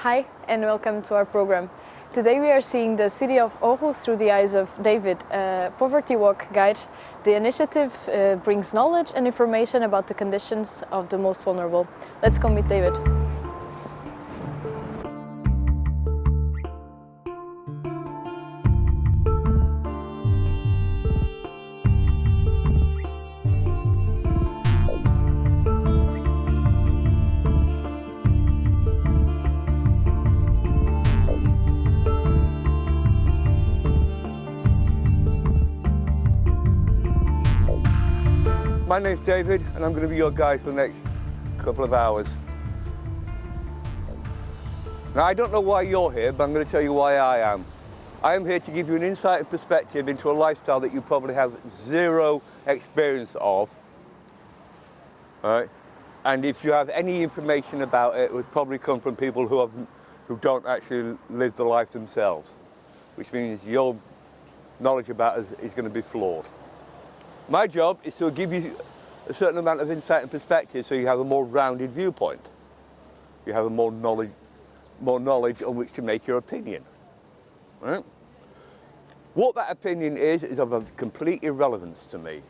Hi and welcome to our program. Today we are seeing the city of Aarhus through the eyes of David, a poverty walk guide. The initiative brings knowledge and information about the conditions of the most vulnerable. Let's go meet David. My name's David and I'm going to be your guide for the next couple of hours. Now I don't know why you're here, but I'm going to tell you why I am. I am here to give you an insight and perspective into a lifestyle that you probably have zero experience of. Right? And if you have any information about it, it would probably come from people who don't actually live the life themselves, which means your knowledge about it is going to be flawed. My job is to give you a certain amount of insight and perspective so you have a more rounded viewpoint. You have a more knowledge on which to make your opinion. Right? What that opinion is of a complete irrelevance to me.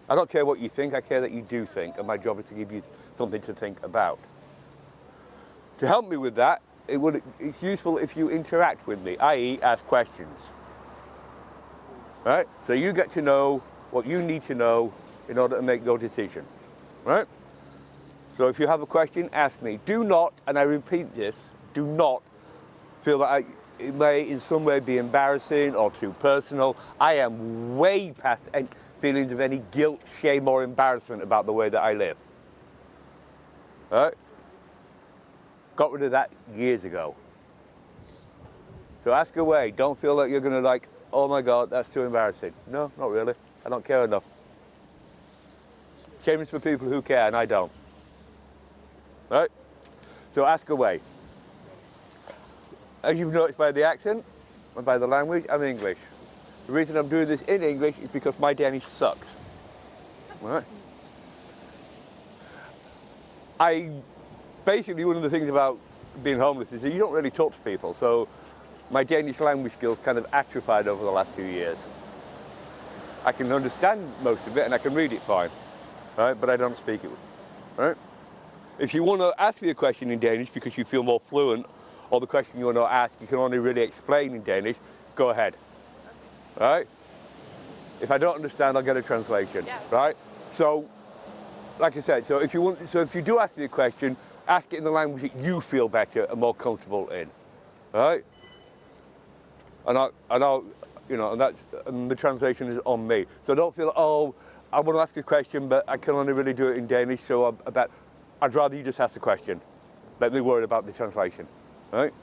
I don't care what you think, I care that you do think, and my job is to give you something to think about. To help me with that, it's useful if you interact with me, i.e. ask questions. Right? So you get to know what you need to know in order to make your decision, right? So if you have a question, ask me. Do not, and I repeat this, do not feel that it may in some way be embarrassing or too personal. I am way past any feelings of any guilt, shame or embarrassment about the way that I live, right? Got rid of that years ago. So ask away, don't feel like you're gonna oh my God, that's too embarrassing. No, not really. I don't care enough. Shame is for people who care, and I don't. Right? So ask away. As you've noticed by the accent and by the language, I'm English. The reason I'm doing this in English is because my Danish sucks. Right? Basically, one of the things about being homeless is that you don't really talk to people, so my Danish language skills kind of atrophied over the last few years. I can understand most of it and I can read it fine, right? But I don't speak it, right? If you want to ask me a question in Danish because you feel more fluent, or the question you want to ask you can only really explain in Danish, go ahead, right? If I don't understand, I'll get a translation, right? So, like I said, so if you do ask me a question, ask it in the language that you feel better and more comfortable in, right? And the translation is on me. So don't feel, oh, I want to ask a question, but I can only really do it in Danish, so I'd rather you just ask the question. Let me worry about the translation, right?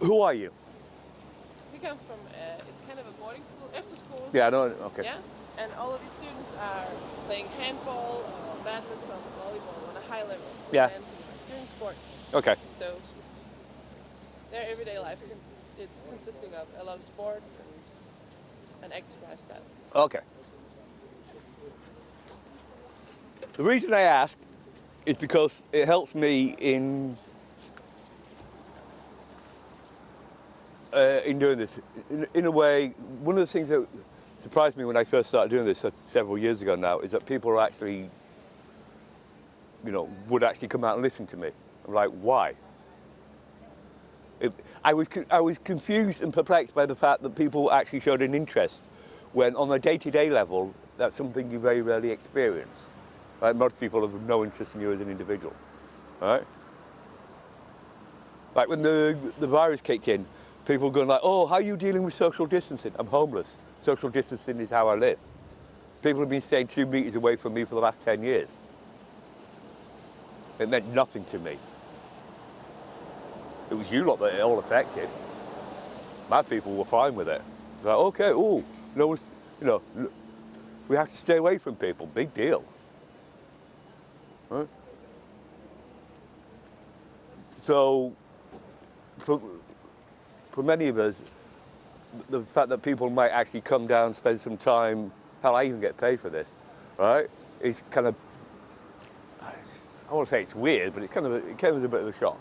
Who are you? We come from, it's kind of a boarding school, after school. Yeah, I know, okay. Yeah, and all of these students are playing handball, badminton, volleyball on a high level. Yeah. And doing sports. Okay. So their everyday life, it's consisting of a lot of sports and an active lifestyle. Okay. The reason I ask is because it helps me in doing this. In a way, one of the things that surprised me when I first started doing this several years ago now is that people are actually, would actually come out and listen to me. I'm like, why? I was confused and perplexed by the fact that people actually showed an interest when on a day-to-day level, that's something you very rarely experience. Right? Most people have no interest in you as an individual, right? Like when the virus kicked in, people were going like, oh, how are you dealing with social distancing? I'm homeless. Social distancing is how I live. People have been staying 2 meters away from me for the last 10 years. It meant nothing to me. It was you lot that it all affected. My people were fine with it. Like, okay, no one's, we have to stay away from people. Big deal. Right? So, for many of us, the fact that people might actually come down, spend some time, hell, I even get paid for this, right? It's kind of I won't say it's weird, but it came as a bit of a shock.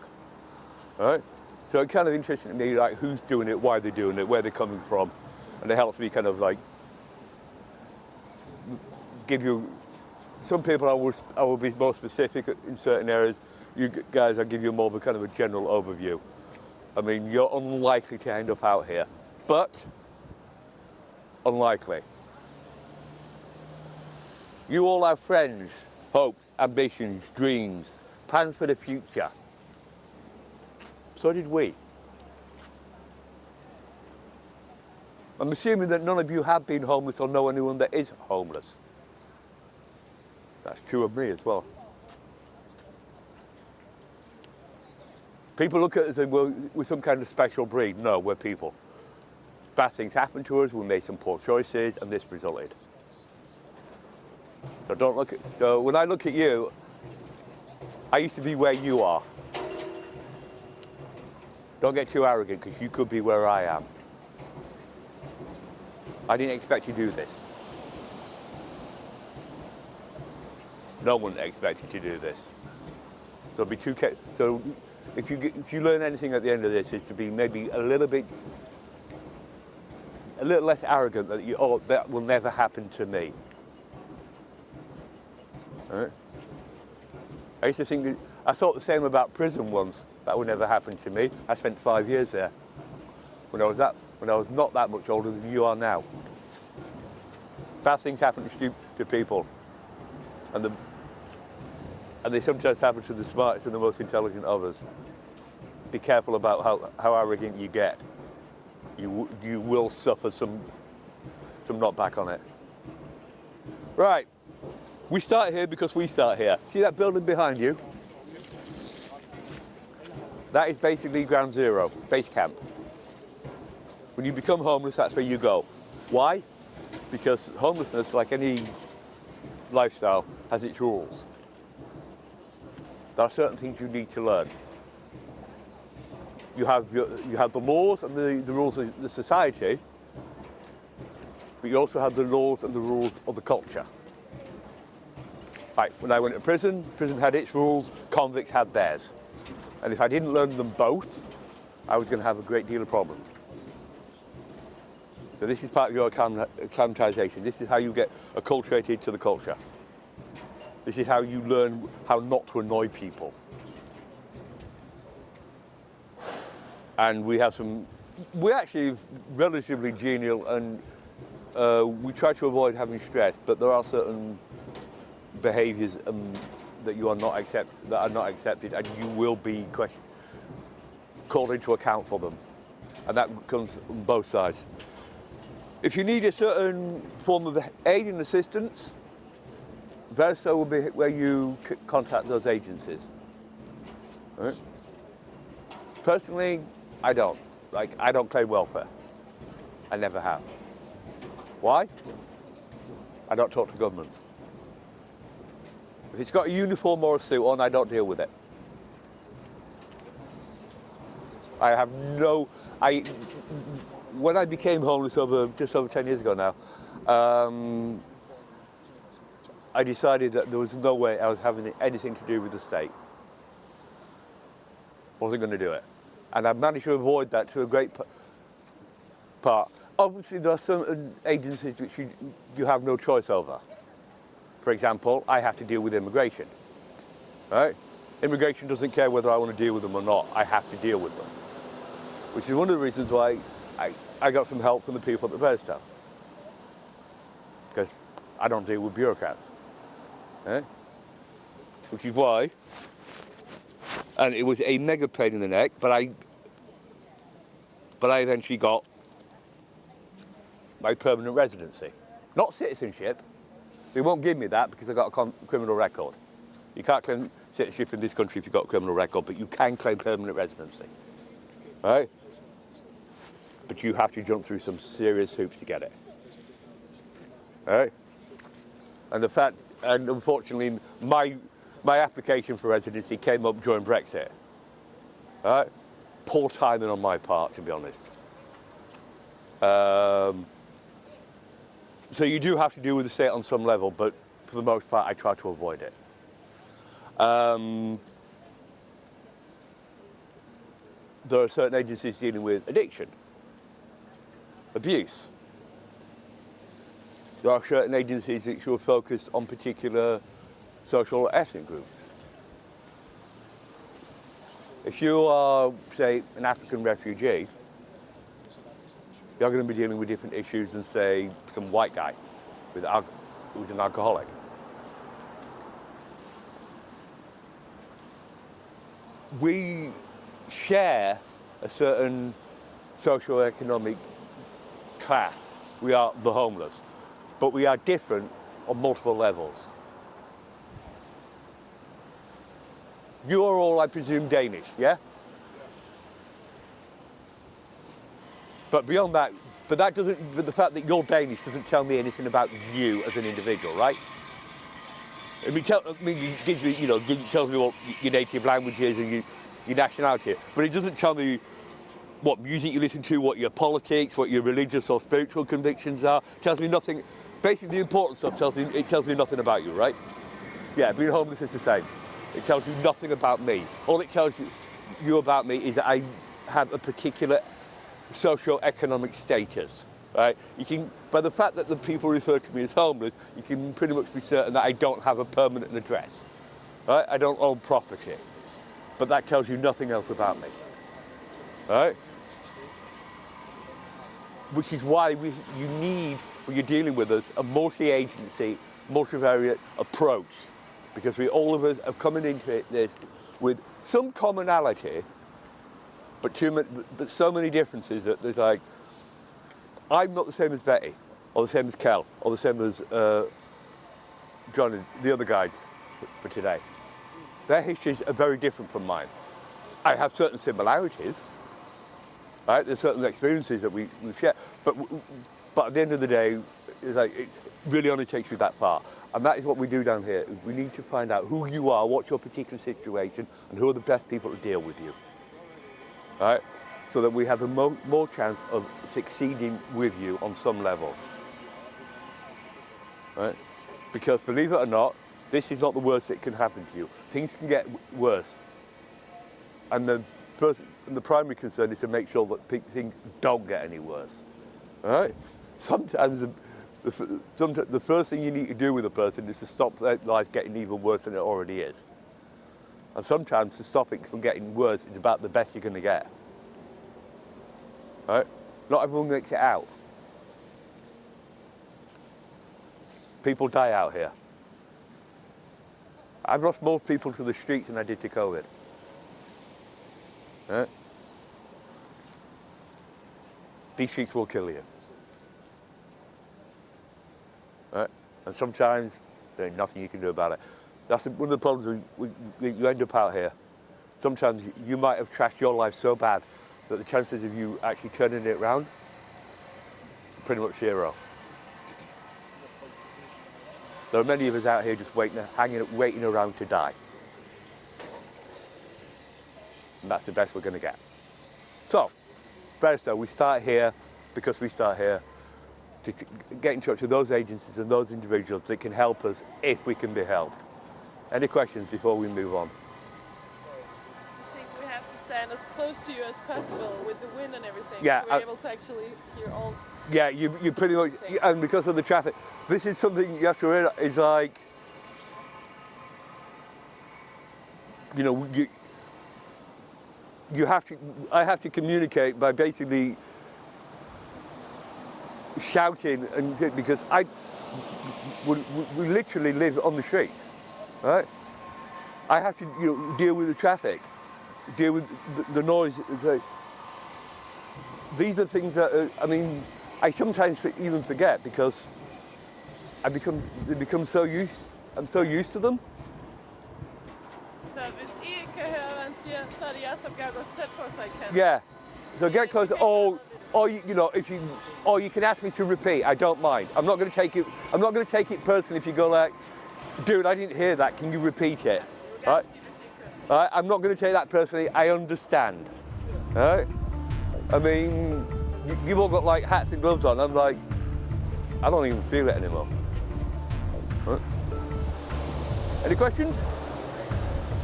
All right? So it's kind of interesting to me, like, who's doing it, why they're doing it, where they're coming from, and it helps me kind of like give you. Some people I will be more specific in certain areas. You guys, I'll give you more of a kind of a general overview. I mean, you're unlikely to end up out here, but unlikely. You all have friends, hopes, ambitions, dreams, plans for the future. So did we. I'm assuming that none of you have been homeless or know anyone that is homeless. That's true of me as well. People look at us and we're some kind of special breed. No, we're people. Bad things happen to us, we made some poor choices, and this resulted. So when I look at you, I used to be where you are. Don't get too arrogant, because you could be where I am. I didn't expect you to do this. No one expected you to do this. So be too careful. So if you learn anything at the end of this, is to be maybe a little less arrogant that that will never happen to me. All right? I used to think I thought the same about prison once. That would never happen to me. I spent 5 years there. When I was not that much older than you are now. Bad things happen to people, and they sometimes happen to the smartest and the most intelligent of us. Be careful about how arrogant you get. You will suffer some knockback on it. Right, we start here because we start here. See that building behind you? That is basically ground zero, base camp. When you become homeless, that's where you go. Why? Because homelessness, like any lifestyle, has its rules. There are certain things you need to learn. You have the laws and the rules of the society, but you also have the laws and the rules of the culture. Right, when I went to prison had its rules, convicts had theirs. And if I didn't learn them both, I was going to have a great deal of problems. So this is part of your acclimatization. This is how you get acculturated to the culture. This is how you learn how not to annoy people. And we're actually relatively genial, and we try to avoid having stress, but there are certain behaviors that are not accepted, and you will be called into account for them. And that comes on both sides. If you need a certain form of aid and assistance, Veristo will be where you contact those agencies. All right? Personally, I don't claim welfare. I never have. Why? I don't talk to governments. If it's got a uniform or a suit on, I don't deal with it. When I became homeless just over 10 years ago now, I decided that there was no way I was having anything to do with the state. Wasn't going to do it. And I managed to avoid that to a great part. Obviously, there are some agencies which you have no choice over. For example, I have to deal with immigration. Right? Immigration doesn't care whether I want to deal with them or not. I have to deal with them. Which is one of the reasons why I got some help from the people at the Veristo. Because I don't deal with bureaucrats. Right? Which is why, and it was a mega pain in the neck, but I eventually got my permanent residency. Not citizenship. They won't give me that because I've got a criminal record. You can't claim citizenship in this country if you've got a criminal record, but you can claim permanent residency. Right? But you have to jump through some serious hoops to get it. Right? And unfortunately, my application for residency came up during Brexit. Right? Poor timing on my part, to be honest. So you do have to deal with the state on some level, but for the most part, I try to avoid it. There are certain agencies dealing with addiction, abuse. There are certain agencies which will focus on particular social or ethnic groups. If you are, say, an African refugee, you're going to be dealing with different issues than, say, some white guy who's an alcoholic. We share a certain socio-economic class. We are the homeless, but we are different on multiple levels. You are all, I presume, Danish, yeah? But beyond that, but the fact that you're Danish doesn't tell me anything about you as an individual, right? It tells me what your native language is and your nationality, but it doesn't tell me what music you listen to, what your politics, what your religious or spiritual convictions are. It tells me nothing. Basically, the important stuff tells me nothing about you, right? Yeah, being homeless is the same. It tells you nothing about me. All it tells you about me is that I have a particular socio-economic status, right? You can, by the fact that the people refer to me as homeless, you can pretty much be certain that I don't have a permanent address, right? I don't own property, but that tells you nothing else about me, right? Which is why you need, when you're dealing with us, a multi-agency, multivariate approach, because all of us are coming into this with some commonality, but so many differences that there's like, I'm not the same as Betty, or the same as Kel, or the same as John and the other guides for today. Their histories are very different from mine. I have certain similarities, right? There's certain experiences that we share, but at the end of the day, it's like, it really only takes you that far. And that is what we do down here. We need to find out who you are, what's your particular situation, and who are the best people to deal with you. Right? So that we have a more chance of succeeding with you on some level. Right? Because believe it or not, this is not the worst that can happen to you. Things can get worse. And the primary concern is to make sure that things don't get any worse. Right? Sometimes the first thing you need to do with a person is to stop their life getting even worse than it already is. And sometimes to stop it from getting worse is about the best you're going to get. Right? Not everyone makes it out. People die out here. I've lost more people to the streets than I did to COVID. Right? These streets will kill you. Right? And sometimes there's nothing you can do about it. That's one of the problems you end up out here. Sometimes you might have trashed your life so bad that the chances of you actually turning it around are pretty much zero. There are many of us out here just waiting around to die. And that's the best we're going to get. So, Beresford, we start here because we start here to get in touch with those agencies and those individuals that can help us if we can be helped. Any questions before we move on? I think we have to stand as close to you as possible with the wind and everything, yeah, so we're able to actually hear all. Yeah, you pretty much, and because of the traffic, this is something you have to realize, is like, you know, I have to communicate by basically shouting, and because we literally live on the streets, right? I have to deal with the traffic, deal with the noise. These are things that I sometimes even forget because I'm so used. I'm so used to them. Så hvis I ikke kan høre, hvad han siger, så er det jeres opgave at gå tæt på, så I kan. Yeah. So get closer. Or you can ask me to repeat. I don't mind. I'm not going to take it. I'm not going to take it personally if you go like, dude, I didn't hear that. Can you repeat it? Right? Right? I'm not going to take that personally. I understand. Right? I mean, you've all got like hats and gloves on. I'm like, I don't even feel it anymore. Right? Any questions?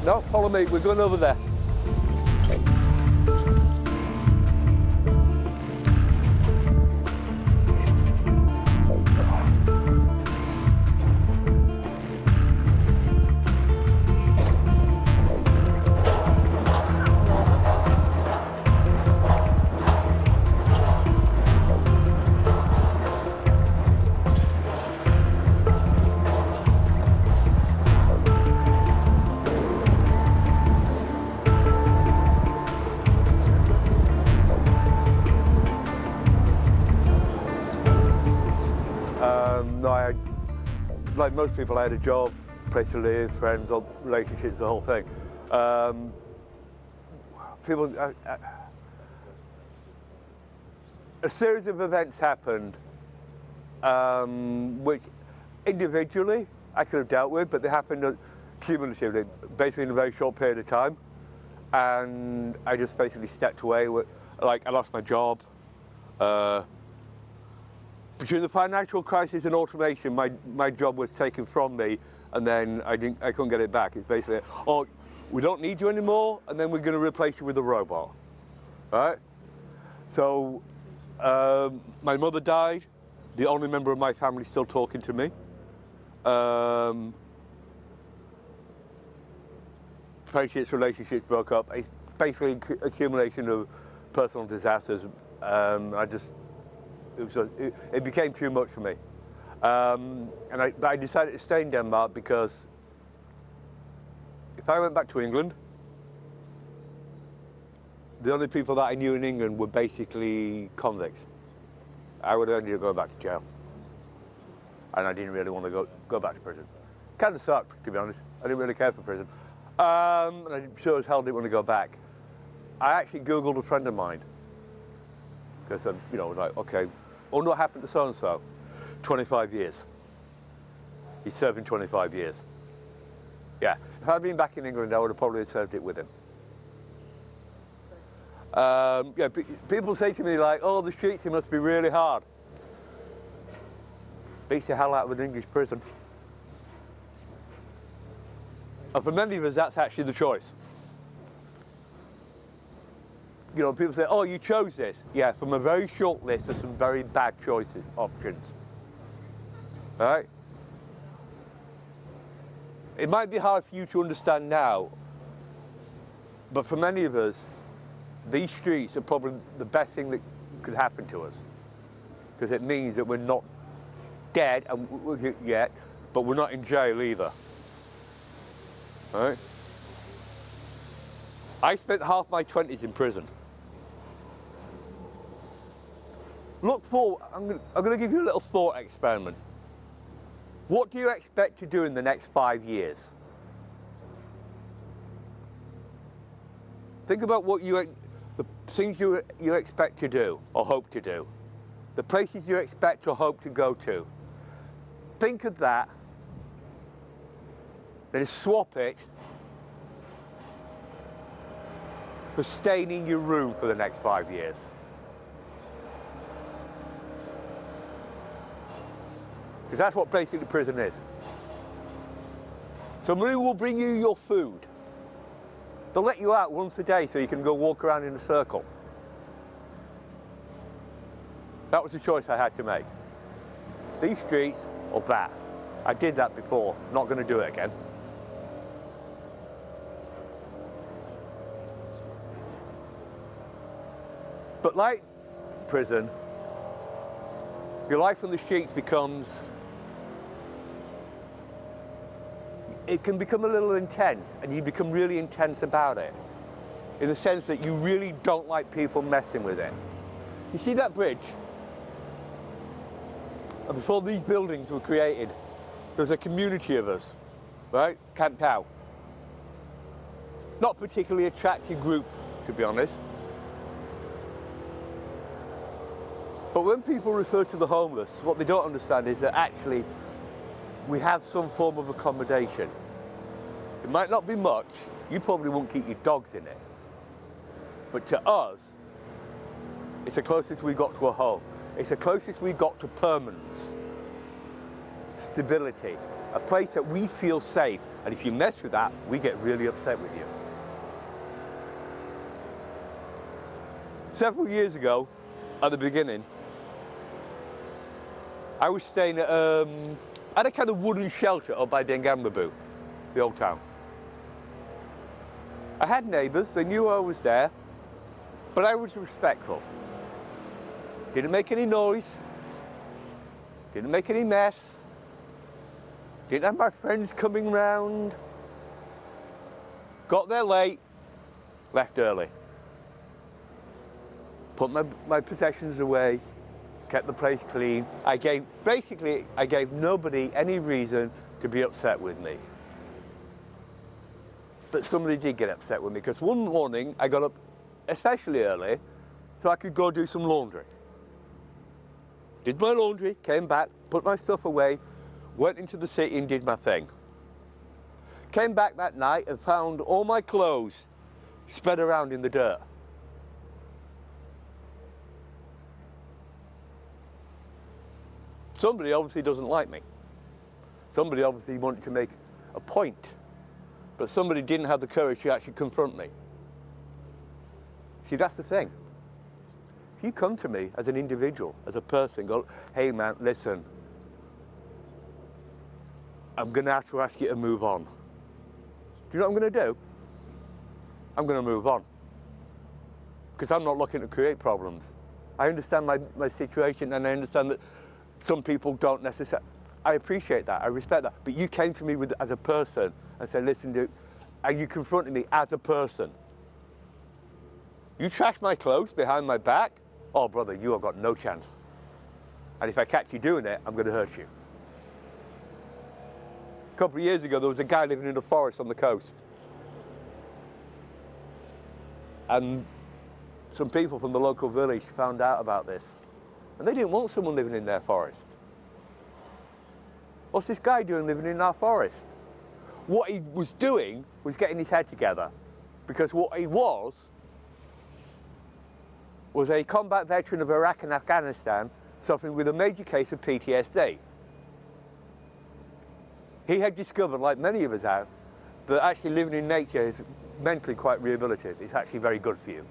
No, follow me, we're going over there. No, like most people, I had a job, place to live, friends, relationships, the whole thing. A series of events happened, which individually I could have dealt with, but they happened cumulatively, basically in a very short period of time. And I just basically stepped away. Like, I lost my job. Between the financial crisis and automation, my job was taken from me, and then I couldn't get it back. It's basically, oh, we don't need you anymore, and then we're going to replace you with a robot, right? So my mother died, the only member of my family still talking to me. Friendships, relationships broke up. It's basically accumulation of personal disasters. It became too much for me. But I decided to stay in Denmark because if I went back to England, the only people that I knew in England were basically convicts. I would have ended up going back to jail. And I didn't really want to go back to prison. Kind of sucked, to be honest. I didn't really care for prison. And I sure as hell didn't want to go back. I actually Googled a friend of mine. Because I'm, like, okay, I wonder what happened to so-and-so. 25 years. He's serving 25 years. Yeah, if I'd been back in England, I would have probably served it with him. People say to me like, oh, the streets, it must be really hard. Beats the hell out of an English prison. And for many of us, that's actually the choice. People say, oh, you chose this. Yeah, from a very short list of some very bad choices, options. All right? It might be hard for you to understand now, but for many of us, these streets are probably the best thing that could happen to us. Because it means that we're not dead yet, but we're not in jail either. All right? I spent half my 20s in prison. Look forward, I'm going to give you a little thought experiment. What do you expect to do in the next 5 years? Think about the things you expect to do or hope to do. The places you expect or hope to go to. Think of that, then swap it for staying in your room for the next 5 years. Because that's what basically prison is. Somebody will bring you your food. They'll let you out once a day so you can go walk around in a circle. That was the choice I had to make. These streets or that. I did that before, not going to do it again. But like prison, your life on the streets it can become a little intense, and you become really intense about it, in the sense that you really don't like people messing with it. You see that bridge? And before these buildings were created, there was a community of us, right, camped out. Not particularly attractive group, to be honest. But when people refer to the homeless, what they don't understand is that actually we have some form of accommodation. It might not be much, you probably won't keep your dogs in it. But to us, it's the closest we got to a home. It's the closest we got to permanence, stability. a place that we feel safe. And if you mess with that, we get really upset with you. Several years ago, at the beginning, I was staying at a kind of wooden shelter up by Dengambabu, the old town. I had neighbours, they knew I was there, but I was respectful. Didn't make any noise, didn't make any mess, didn't have my friends coming round, got there late, left early. Put my possessions away, kept the place clean. I gave nobody any reason to be upset with me. But somebody did get upset with me because one morning I got up especially early so I could go do some laundry. Did my laundry, came back, put my stuff away, went into the city and did my thing. Came back that night and found all my clothes spread around in the dirt. Somebody obviously doesn't like me. Somebody obviously wanted to make a point, but somebody didn't have the courage to actually confront me. See, that's the thing. If you come to me as an individual, as a person, go, hey man, listen, I'm gonna have to ask you to move on. Do you know what I'm gonna do? I'm gonna move on. Because I'm not looking to create problems. I understand my situation, and I understand that some people don't necessarily. I appreciate that, I respect that. But you came to me as a person and said, listen, dude, and you confronted me as a person. You trashed my clothes behind my back? Oh, brother, you have got no chance. And if I catch you doing it, I'm going to hurt you. A couple of years ago, there was a guy living in a forest on the coast. And some people from the local village found out about this. And they didn't want someone living in their forest. What's this guy doing living in our forest? What he was doing was getting his head together. Because what he was a combat veteran of Iraq and Afghanistan suffering with a major case of PTSD. He had discovered, like many of us have, that actually living in nature is mentally quite rehabilitative. It's actually very good for you.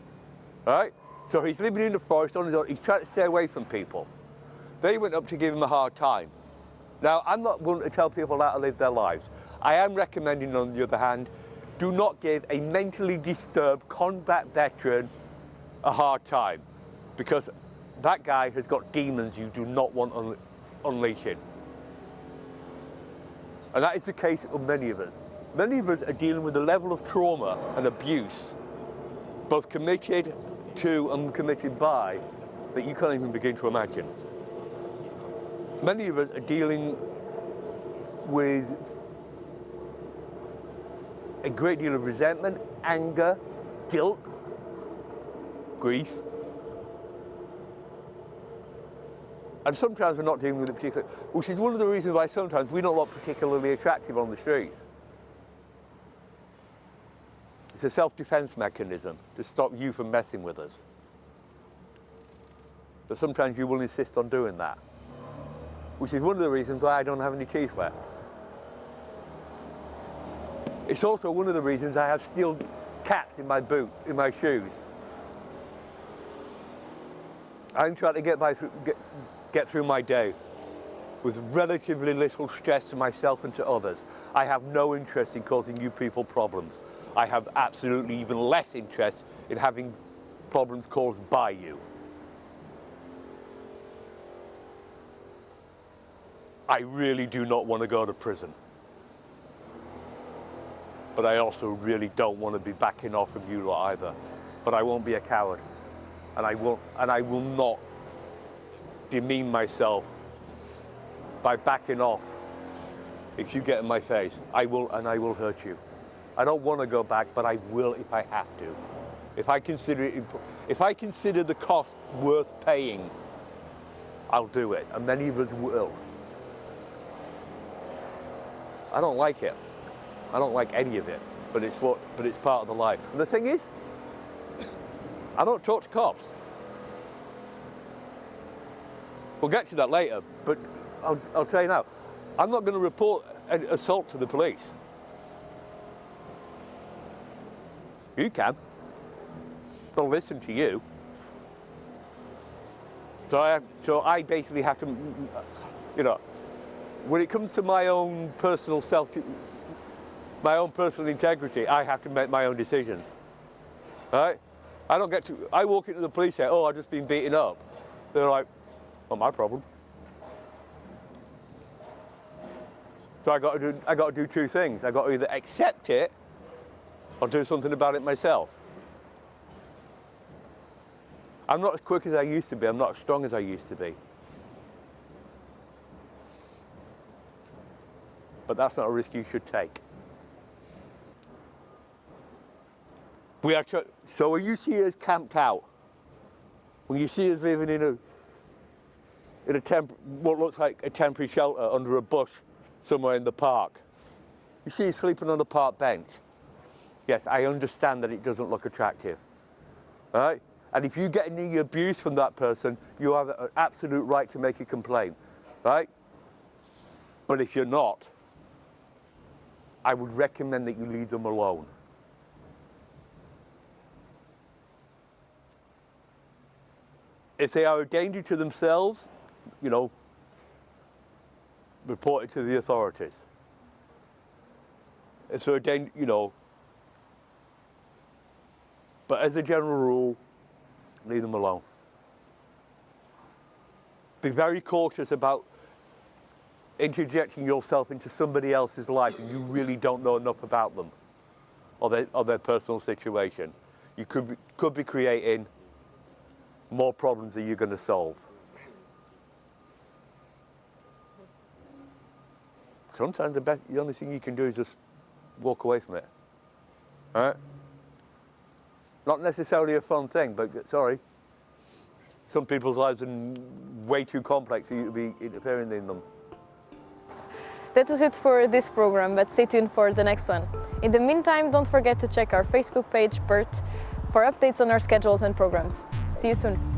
All right? So he's living in the forest on his own. He's trying to stay away from people. They went up to give him a hard time. Now, I'm not one to tell people how to live their lives. I am recommending, on the other hand, do not give a mentally disturbed combat veteran a hard time, because that guy has got demons you do not want unleashing. And that is the case of many of us. Many of us are dealing with a level of trauma and abuse, both committed to and committed by, that you can't even begin to imagine. Many of us are dealing with a great deal of resentment, anger, guilt, grief. And sometimes we're not dealing with it particularly, which is one of the reasons why sometimes we don't look particularly attractive on the streets. It's a self-defense mechanism to stop you from messing with us. But sometimes you will insist on doing that, which is one of the reasons why I don't have any teeth left. It's also one of the reasons I have steel caps in my boot, in my shoes. I'm trying to get through my day with relatively little stress to myself and to others. I have no interest in causing you people problems. I have absolutely even less interest in having problems caused by you. I really do not want to go to prison. But I also really don't want to be backing off from you lot either. But I won't be a coward. And I will not demean myself by backing off if you get in my face. I will hurt you. I don't want to go back, but I will if I have to. If I consider the cost worth paying, I'll do it, and many of us will. I don't like it. I don't like any of it, but it's part of the life. And the thing is, I don't talk to cops. We'll get to that later, but I'll tell you now, I'm not going to report an assault to the police. You can. They'll listen to you. So I basically have to, you know, when it comes to my own personal my own personal integrity, I have to make my own decisions. Right? I don't get to, I walk into the police and say, oh, I've just been beaten up. They're like, not my problem. So I got to do two things. I got to either accept it or do something about it myself. I'm not as quick as I used to be. I'm not as strong as I used to be. But that's not a risk you should take. So when you see us camped out, when you see us living in what looks like a temporary shelter under a bush somewhere in the park, you see us sleeping on the park bench. Yes, I understand that it doesn't look attractive, right? And if you get any abuse from that person, you have an absolute right to make a complaint, right? But if you're not, I would recommend that you leave them alone. If they are a danger to themselves, you know, report it to the authorities. If they're a danger, you know, but as a general rule, leave them alone. Be very cautious about interjecting yourself into somebody else's life and you really don't know enough about them or their personal situation. You could be creating more problems than you're going to solve. Sometimes the only thing you can do is just walk away from it. All right? Not necessarily a fun thing, but sorry. Some people's lives are way too complex for you to be interfering in them. That was it for this program, but stay tuned for the next one. In the meantime, don't forget to check our Facebook page, BURT, for updates on our schedules and programs. See you soon.